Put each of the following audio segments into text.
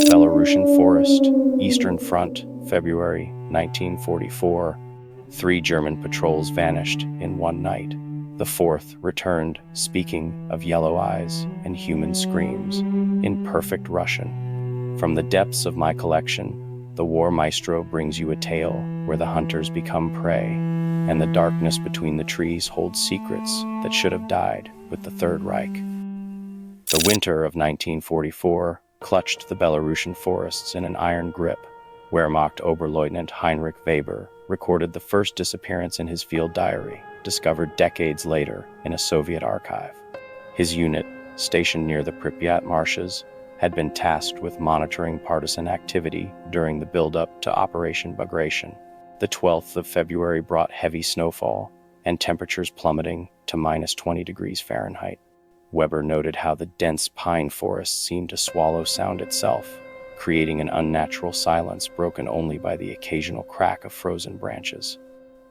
Belarusian Forest, Eastern Front, February 1944. 3 German patrols vanished in one night. The 4th returned, speaking of yellow eyes and human screams, in perfect Russian. From the depths of my collection, the War Maestro brings you a tale where the hunters become prey, and the darkness between the trees holds secrets that should have died with the Third Reich. The winter of 1944 clutched the Belarusian forests in an iron grip. Wehrmacht Oberleutnant Heinrich Weber recorded the first disappearance in his field diary, discovered decades later in a Soviet archive. His unit, stationed near the Pripyat marshes, had been tasked with monitoring partisan activity during the build-up to Operation Bagration. The 12th of February brought heavy snowfall and temperatures plummeting to -20 degrees Fahrenheit. Weber noted how the dense pine forest seemed to swallow sound itself, creating an unnatural silence broken only by the occasional crack of frozen branches.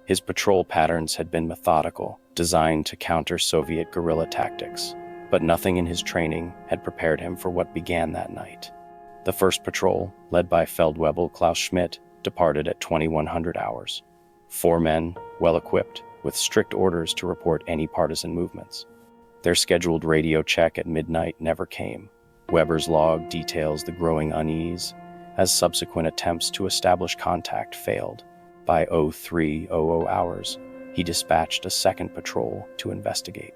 His patrol patterns had been methodical, designed to counter Soviet guerrilla tactics, but nothing in his training had prepared him for what began that night. The first patrol, led by Feldwebel Klaus Schmidt, departed at 2100 hours. 4 men, well-equipped, with strict orders to report any partisan movements. Their scheduled radio check at midnight never came. Weber's log details the growing unease, as subsequent attempts to establish contact failed. By 0300 hours, he dispatched a second patrol to investigate.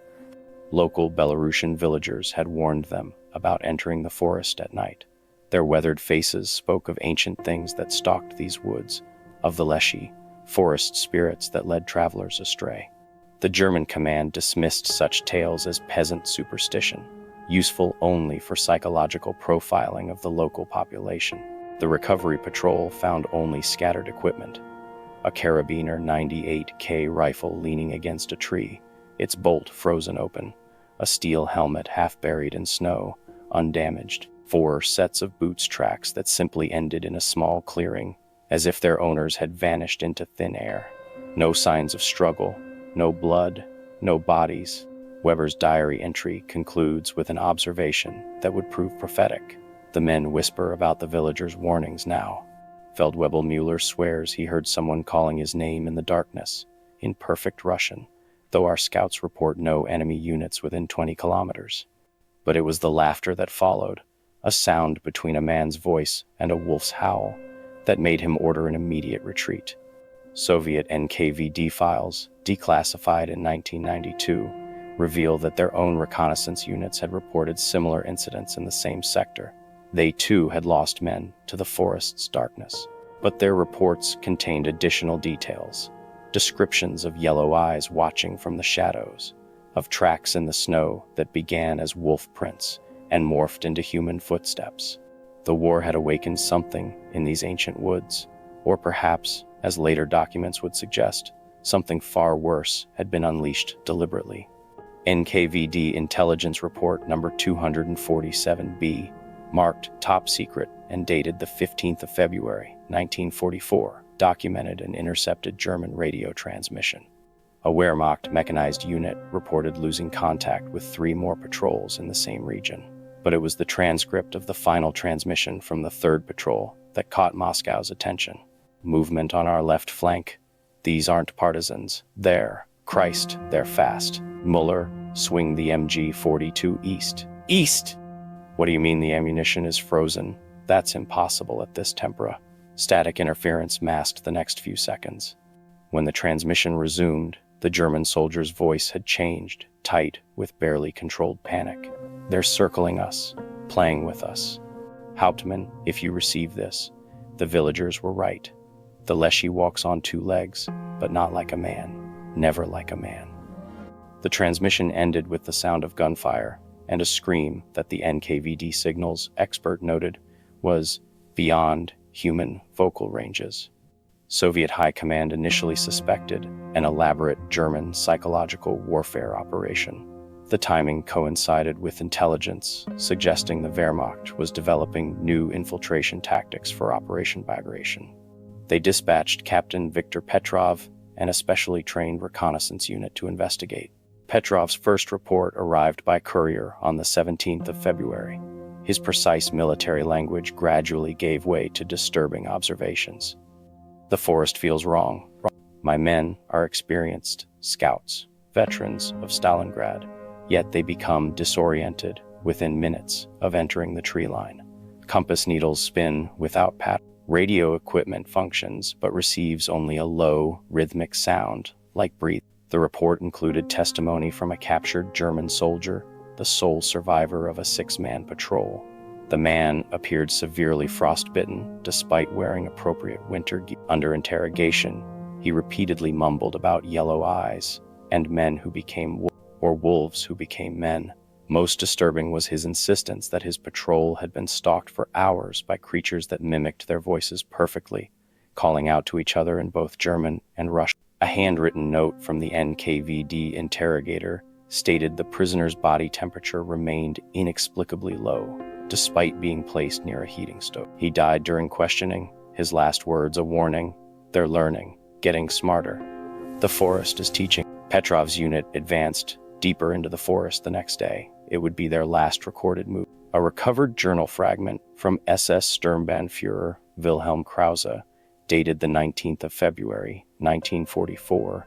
Local Belarusian villagers had warned them about entering the forest at night. Their weathered faces spoke of ancient things that stalked these woods, of the Leshy, forest spirits that led travelers astray. The German command dismissed such tales as peasant superstition, useful only for psychological profiling of the local population. The recovery patrol found only scattered equipment. A Carabiner 98K rifle leaning against a tree, its bolt frozen open, a steel helmet half buried in snow, undamaged, 4 sets of boots tracks that simply ended in a small clearing, as if their owners had vanished into thin air. No signs of struggle, no blood, no bodies. Weber's diary entry concludes with an observation that would prove prophetic. The men whisper about the villagers' warnings now. Feldwebel Mueller swears he heard someone calling his name in the darkness, in perfect Russian, though our scouts report no enemy units within 20 kilometers. But it was the laughter that followed, a sound between a man's voice and a wolf's howl, that made him order an immediate retreat. Soviet NKVD files, declassified in 1992, reveal that their own reconnaissance units had reported similar incidents in the same sector. They too had lost men to the forest's darkness, but their reports contained additional details, descriptions of yellow eyes watching from the shadows, of tracks in the snow that began as wolf prints and morphed into human footsteps. The war had awakened something in these ancient woods, or perhaps, as later documents would suggest, something far worse had been unleashed deliberately. NKVD Intelligence Report number 247B, marked top secret and dated the 15th of February, 1944, documented an intercepted German radio transmission. A Wehrmacht mechanized unit reported losing contact with 3 more patrols in the same region. But it was the transcript of the final transmission from the 3rd patrol that caught Moscow's attention. Movement on our left flank. These aren't partisans. Christ, they're fast. Muller, swing the MG-42 east. East! What do you mean the ammunition is frozen? That's impossible at this tempera. Static interference masked the next few seconds. When the transmission resumed, the German soldier's voice had changed, tight with barely controlled panic. They're circling us, playing with us. Hauptmann, if you receive this, the villagers were right. The Leshy walks on 2 legs, but not like a man, never like a man. The transmission ended with the sound of gunfire and a scream that the NKVD signals expert noted was beyond human vocal ranges. Soviet High Command initially suspected an elaborate German psychological warfare operation. The timing coincided with intelligence suggesting the Wehrmacht was developing new infiltration tactics for Operation Bagration. They dispatched Captain Viktor Petrov and a specially trained reconnaissance unit to investigate. Petrov's first report arrived by courier on the 17th of February. His precise military language gradually gave way to disturbing observations. The forest feels wrong. My men are experienced scouts, veterans of Stalingrad, yet they become disoriented within minutes of entering the tree line. Compass needles spin without pattern. Radio equipment functions but receives only a low, rhythmic sound, like breathing. The report included testimony from a captured German soldier, the sole survivor of a 6-man patrol. The man appeared severely frostbitten despite wearing appropriate winter gear. Under interrogation, he repeatedly mumbled about yellow eyes and men who became wolves who became men. Most disturbing was his insistence that his patrol had been stalked for hours by creatures that mimicked their voices perfectly, calling out to each other in both German and Russian. A handwritten note from the NKVD interrogator stated the prisoner's body temperature remained inexplicably low, despite being placed near a heating stove. He died during questioning, his last words a warning: they're learning, getting smarter. The forest is teaching. Petrov's unit advanced deeper into the forest the next day. It would be their last recorded move. A recovered journal fragment from SS Sturmbannführer Wilhelm Krause, dated the 19th of February, 1944,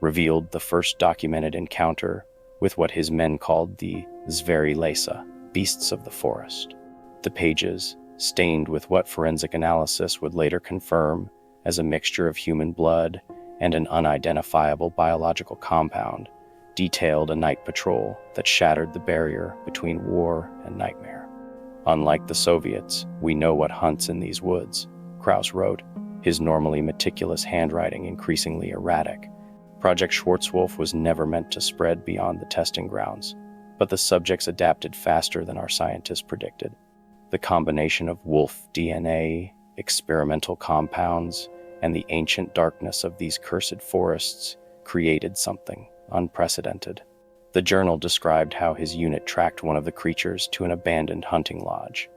revealed the first documented encounter with what his men called the Zveri Lesa, beasts of the forest. The pages, stained with what forensic analysis would later confirm as a mixture of human blood and an unidentifiable biological compound, detailed a night patrol that shattered the barrier between war and nightmare. Unlike the Soviets, we know what hunts in these woods, Krause wrote, his normally meticulous handwriting increasingly erratic. Project Schwarzwolf was never meant to spread beyond the testing grounds, but the subjects adapted faster than our scientists predicted. The combination of wolf DNA, experimental compounds, and the ancient darkness of these cursed forests created something unprecedented. The journal described how his unit tracked one of the creatures to an abandoned hunting lodge.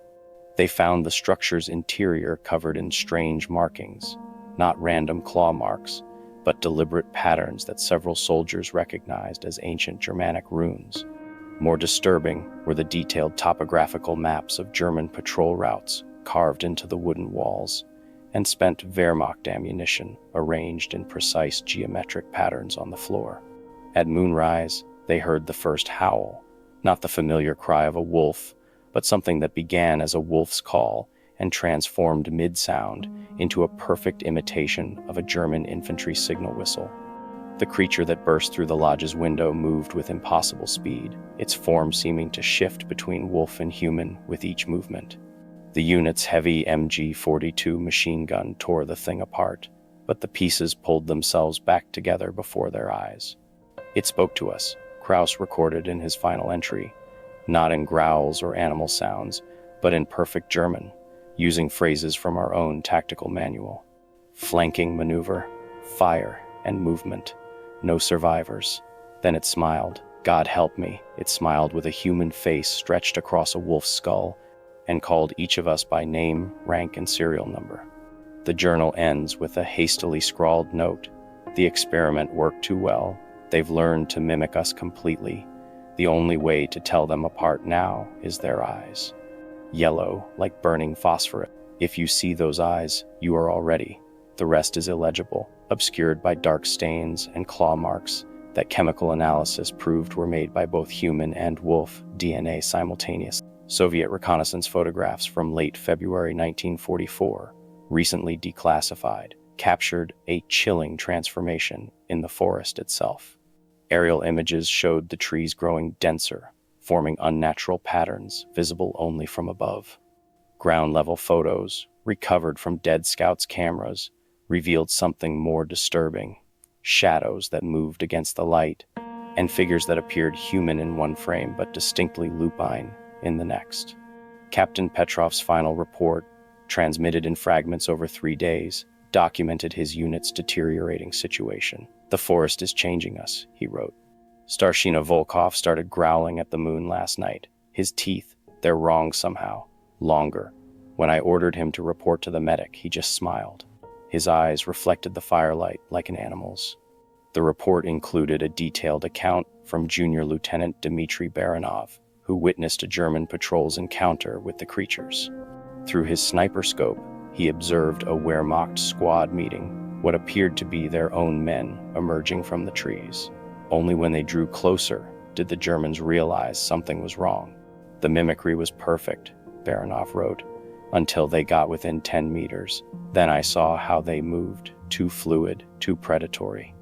They found the structure's interior covered in strange markings, not random claw marks, but deliberate patterns that several soldiers recognized as ancient Germanic runes. More disturbing were the detailed topographical maps of German patrol routes carved into the wooden walls, and spent Wehrmacht ammunition arranged in precise geometric patterns on the floor. At moonrise, they heard the first howl, not the familiar cry of a wolf, but something that began as a wolf's call and transformed mid-sound into a perfect imitation of a German infantry signal whistle. The creature that burst through the lodge's window moved with impossible speed, its form seeming to shift between wolf and human with each movement. The unit's heavy MG-42 machine gun tore the thing apart, but the pieces pulled themselves back together before their eyes. It spoke to us, Krause recorded in his final entry, not in growls or animal sounds, but in perfect German, using phrases from our own tactical manual. Flanking maneuver, fire, and movement. No survivors. Then it smiled. God help me. It smiled with a human face stretched across a wolf's skull and called each of us by name, rank, and serial number. The journal ends with a hastily scrawled note. The experiment worked too well. They've learned to mimic us completely. The only way to tell them apart now is their eyes. Yellow, like burning phosphorus. If you see those eyes, you are already. The rest is illegible, obscured by dark stains and claw marks that chemical analysis proved were made by both human and wolf DNA simultaneously. Soviet reconnaissance photographs from late February 1944, recently declassified, captured a chilling transformation in the forest itself. Aerial images showed the trees growing denser, forming unnatural patterns visible only from above. Ground-level photos, recovered from dead scouts' cameras, revealed something more disturbing: shadows that moved against the light, and figures that appeared human in one frame but distinctly lupine in the next. Captain Petrov's final report, transmitted in fragments over 3 days, documented his unit's deteriorating situation. "The forest is changing us," he wrote. Starshina Volkov started growling at the moon last night. His teeth, they're wrong somehow, longer. When I ordered him to report to the medic, he just smiled. His eyes reflected the firelight like an animal's. The report included a detailed account from Junior Lieutenant Dmitry Baranov, who who witnessed a German patrol's encounter with the creatures. Through his sniper scope, he observed a Wehrmacht squad meeting what appeared to be their own men emerging from the trees. Only when they drew closer did the Germans realize something was wrong. The mimicry was perfect, Baranov wrote, until they got within 10 meters. Then I saw how they moved, too fluid, too predatory.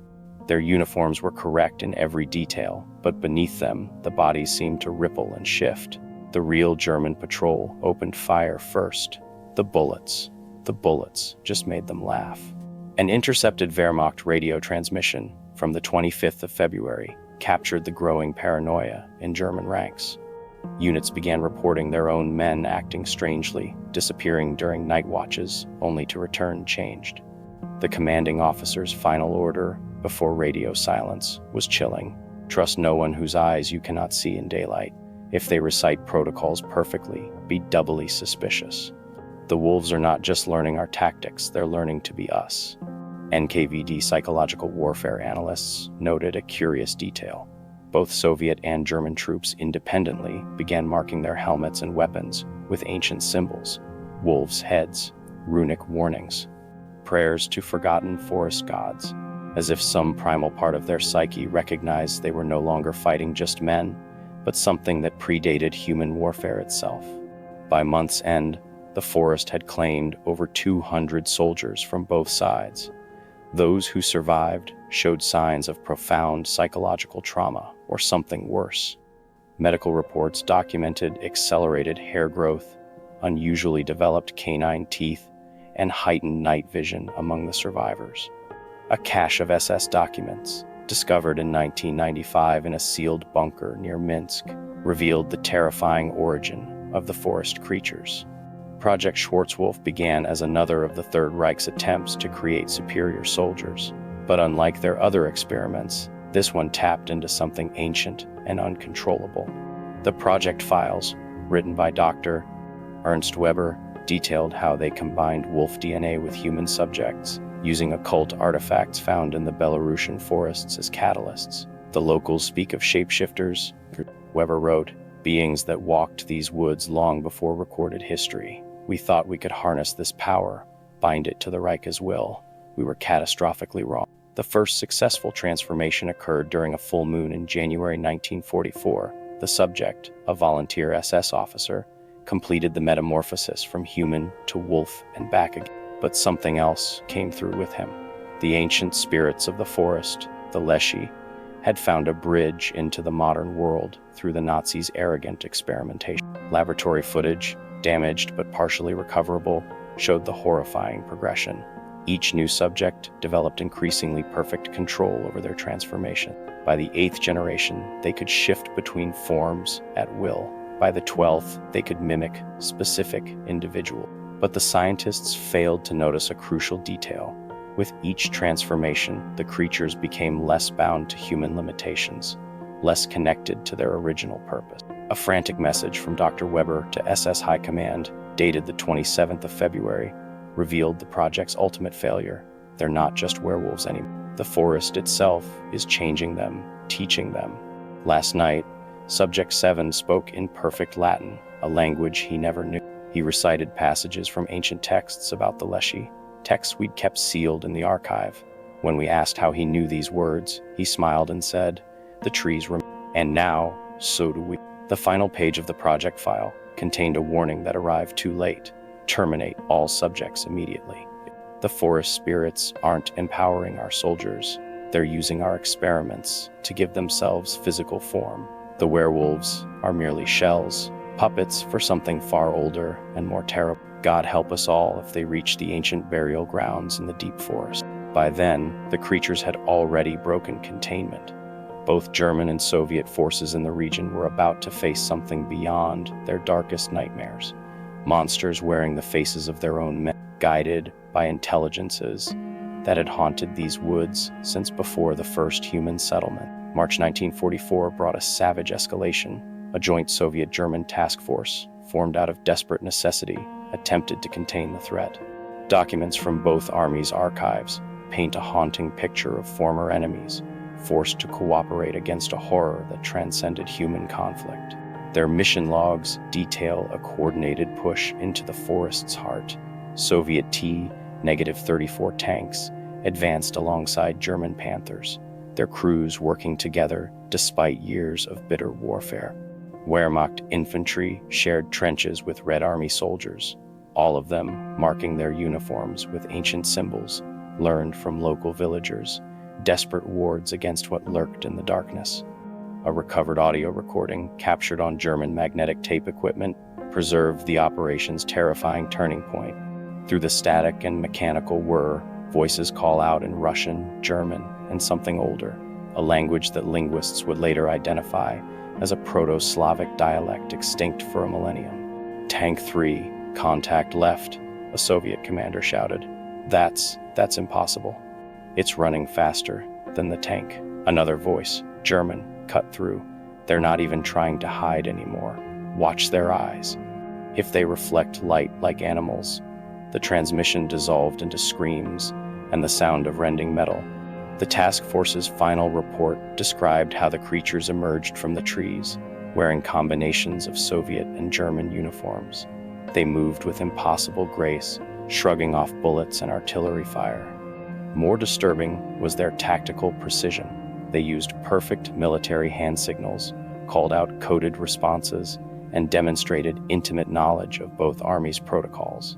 Their uniforms were correct in every detail, but beneath them, the bodies seemed to ripple and shift. The real German patrol opened fire first. The bullets just made them laugh. An intercepted Wehrmacht radio transmission from the 25th of February captured the growing paranoia in German ranks. Units began reporting their own men acting strangely, disappearing during night watches, only to return changed. The commanding officer's final order, before radio silence, was chilling. Trust no one whose eyes you cannot see in daylight. If they recite protocols perfectly, be doubly suspicious. The wolves are not just learning our tactics, they're learning to be us. NKVD psychological warfare analysts noted a curious detail. Both Soviet and German troops independently began marking their helmets and weapons with ancient symbols, wolves' heads, runic warnings, prayers to forgotten forest gods, as if some primal part of their psyche recognized they were no longer fighting just men, but something that predated human warfare itself. By month's end, the forest had claimed over 200 soldiers from both sides. Those who survived showed signs of profound psychological trauma or something worse. Medical reports documented accelerated hair growth, unusually developed canine teeth, and heightened night vision among the survivors. A cache of SS documents, discovered in 1995 in a sealed bunker near Minsk, revealed the terrifying origin of the forest creatures. Project Schwarzwolf began as another of the Third Reich's attempts to create superior soldiers. But unlike their other experiments, this one tapped into something ancient and uncontrollable. The project files, written by Dr. Ernst Weber, detailed how they combined wolf DNA with human subjects, using occult artifacts found in the Belarusian forests as catalysts. The locals speak of shapeshifters, Weber wrote, beings that walked these woods long before recorded history. We thought we could harness this power, bind it to the Reich's will. We were catastrophically wrong. The first successful transformation occurred during a full moon in January 1944. The subject, a volunteer SS officer, completed the metamorphosis from human to wolf and back again. But something else came through with him. The ancient spirits of the forest, the Leshy, had found a bridge into the modern world through the Nazis' arrogant experimentation. Laboratory footage, damaged but partially recoverable, showed the horrifying progression. Each new subject developed increasingly perfect control over their transformation. By the 8th generation, they could shift between forms at will. By the 12th, they could mimic specific individuals. But the scientists failed to notice a crucial detail. With each transformation, the creatures became less bound to human limitations, less connected to their original purpose. A frantic message from Dr. Weber to SS High Command, dated the 27th of February, revealed the project's ultimate failure. They're not just werewolves anymore. The forest itself is changing them, teaching them. Last night, Subject 7 spoke in perfect Latin, a language he never knew. He recited passages from ancient texts about the Leshy, texts we'd kept sealed in the archive. When we asked how he knew these words, he smiled and said, "The trees remain. And now, so do we." The final page of the project file contained a warning that arrived too late. Terminate all subjects immediately. The forest spirits aren't empowering our soldiers. They're using our experiments to give themselves physical form. The werewolves are merely shells, puppets for something far older and more terrible. God help us all if they reach the ancient burial grounds in the deep forest. By then, the creatures had already broken containment. Both German and Soviet forces in the region were about to face something beyond their darkest nightmares. Monsters wearing the faces of their own men, guided by intelligences that had haunted these woods since before the first human settlement. March 1944 brought a savage escalation. A joint Soviet-German task force, formed out of desperate necessity, attempted to contain the threat. Documents from both armies' archives paint a haunting picture of former enemies, forced to cooperate against a horror that transcended human conflict. Their mission logs detail a coordinated push into the forest's heart. Soviet T-34 tanks advanced alongside German Panthers, their crews working together despite years of bitter warfare. Wehrmacht infantry shared trenches with Red Army soldiers, all of them marking their uniforms with ancient symbols learned from local villagers, desperate wards against what lurked in the darkness. A recovered audio recording captured on German magnetic tape equipment preserved the operation's terrifying turning point. Through the static and mechanical whir, voices call out in Russian, German, and something older, a language that linguists would later identify as a Proto-Slavic dialect extinct for a millennium. Tank 3, contact left, a Soviet commander shouted. That's impossible. It's running faster than the tank. Another voice, German, cut through. They're not even trying to hide anymore. Watch their eyes. If they reflect light like animals. The transmission dissolved into screams and the sound of rending metal. The task force's final report described how the creatures emerged from the trees, wearing combinations of Soviet and German uniforms. They moved with impossible grace, shrugging off bullets and artillery fire. More disturbing was their tactical precision. They used perfect military hand signals, called out coded responses, and demonstrated intimate knowledge of both armies' protocols.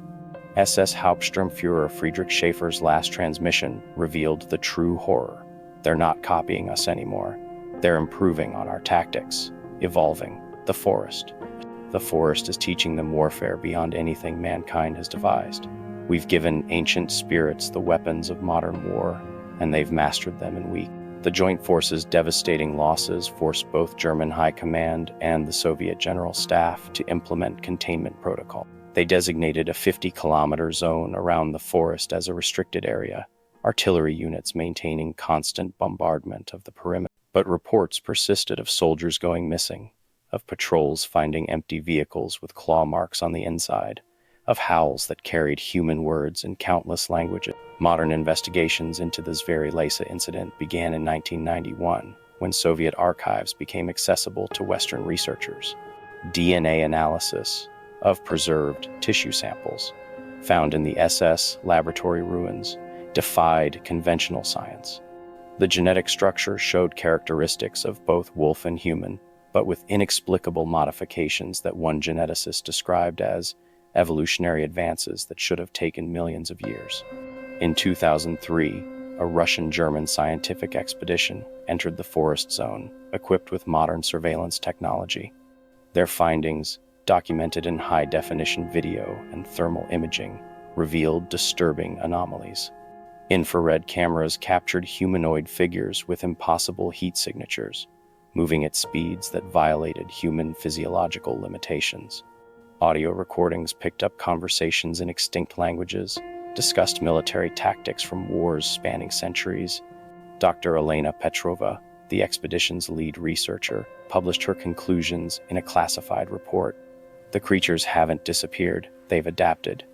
SS Hauptsturmführer Friedrich Schaefer's last transmission revealed the true horror. They're not copying us anymore. They're improving on our tactics, evolving. The forest. The forest is teaching them warfare beyond anything mankind has devised. We've given ancient spirits the weapons of modern war, and they've mastered them in weeks. The Joint Forces' devastating losses forced both German High Command and the Soviet General Staff to implement containment protocol. They designated a 50-kilometer zone around the forest as a restricted area, artillery units maintaining constant bombardment of the perimeter. But reports persisted of soldiers going missing, of patrols finding empty vehicles with claw marks on the inside, of howls that carried human words in countless languages. Modern investigations into the Zvery incident began in 1991, when Soviet archives became accessible to Western researchers. DNA analysis of preserved tissue samples found in the SS laboratory ruins defied conventional science. The genetic structure showed characteristics of both wolf and human, but with inexplicable modifications that one geneticist described as evolutionary advances that should have taken millions of years. In 2003, a Russian-German scientific expedition entered the forest zone, equipped with modern surveillance technology. Their findings, documented in high-definition video and thermal imaging, revealed disturbing anomalies. Infrared cameras captured humanoid figures with impossible heat signatures, moving at speeds that violated human physiological limitations. Audio recordings picked up conversations in extinct languages, discussed military tactics from wars spanning centuries. Dr. Elena Petrova, the expedition's lead researcher, published her conclusions in a classified report. The creatures haven't disappeared, they've adapted.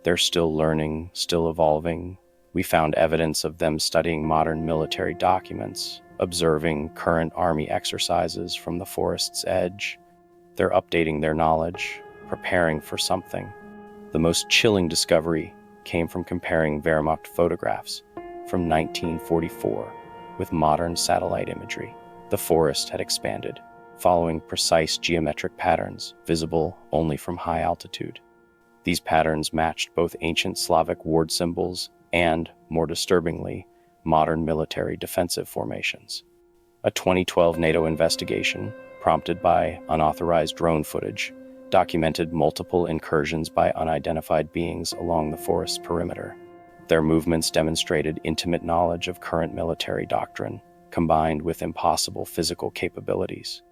They're still learning, still evolving. We found evidence of them studying modern military documents, observing current army exercises from the forest's edge. They're updating their knowledge, preparing for something. The most chilling discovery came from comparing Wehrmacht photographs from 1944 with modern satellite imagery. The forest had expanded, following precise geometric patterns visible only from high altitude. These patterns matched both ancient Slavic ward symbols and, more disturbingly, modern military defensive formations. A 2012 NATO investigation, prompted by unauthorized drone footage, documented multiple incursions by unidentified beings along the forest's perimeter. Their movements demonstrated intimate knowledge of current military doctrine, combined with impossible physical capabilities.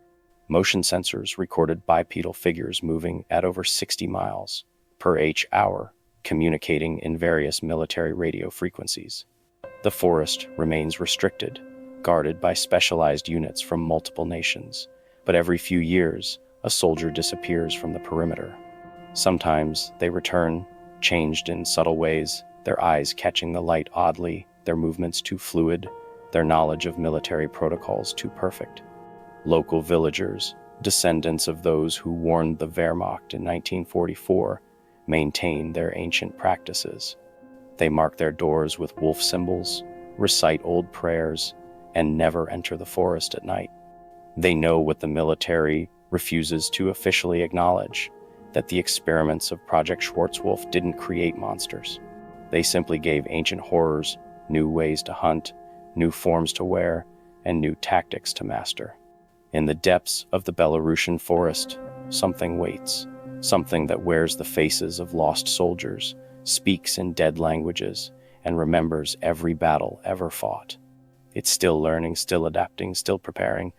Motion sensors recorded bipedal figures moving at over 60 miles per hour, communicating in various military radio frequencies. The forest remains restricted, guarded by specialized units from multiple nations, but every few years, a soldier disappears from the perimeter. Sometimes they return, changed in subtle ways, their eyes catching the light oddly, their movements too fluid, their knowledge of military protocols too perfect. Local villagers, Descendants of those who warned the Wehrmacht in 1944 maintain their ancient practices. They mark their doors with wolf symbols, recite old prayers, and never enter the forest at night. They know what the military refuses to officially acknowledge, that the experiments of Project Schwarzwolf didn't create monsters. They simply gave ancient horrors new ways to hunt, new forms to wear, and new tactics to master. In the depths of the Belarusian forest, something waits, something that wears the faces of lost soldiers, speaks in dead languages, and remembers every battle ever fought. It's still learning, still adapting, still preparing,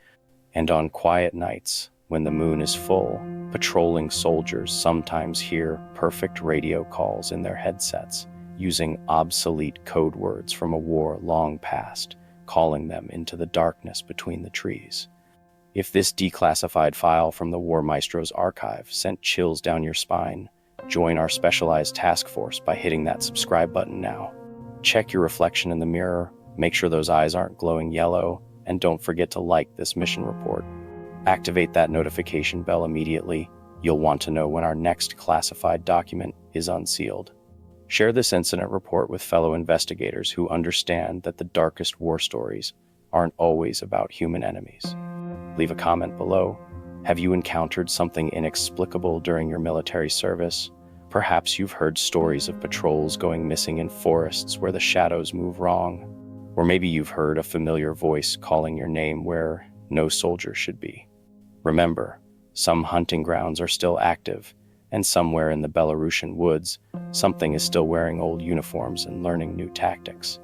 and on quiet nights, when the moon is full, patrolling soldiers sometimes hear perfect radio calls in their headsets, using obsolete code words from a war long past, calling them into the darkness between the trees. If this declassified file from the War Maestro's archive sent chills down your spine, join our specialized task force by hitting that subscribe button now. Check your reflection in the mirror, make sure those eyes aren't glowing yellow, and don't forget to like this mission report. Activate that notification bell immediately. You'll want to know when our next classified document is unsealed. Share this incident report with fellow investigators who understand that the darkest war stories aren't always about human enemies. Leave a comment below. Have you encountered something inexplicable during your military service? Perhaps you've heard stories of patrols going missing in forests where the shadows move wrong. Or maybe you've heard a familiar voice calling your name where no soldier should be. Remember, some hunting grounds are still active, and somewhere in the Belarusian woods, something is still wearing old uniforms and learning new tactics.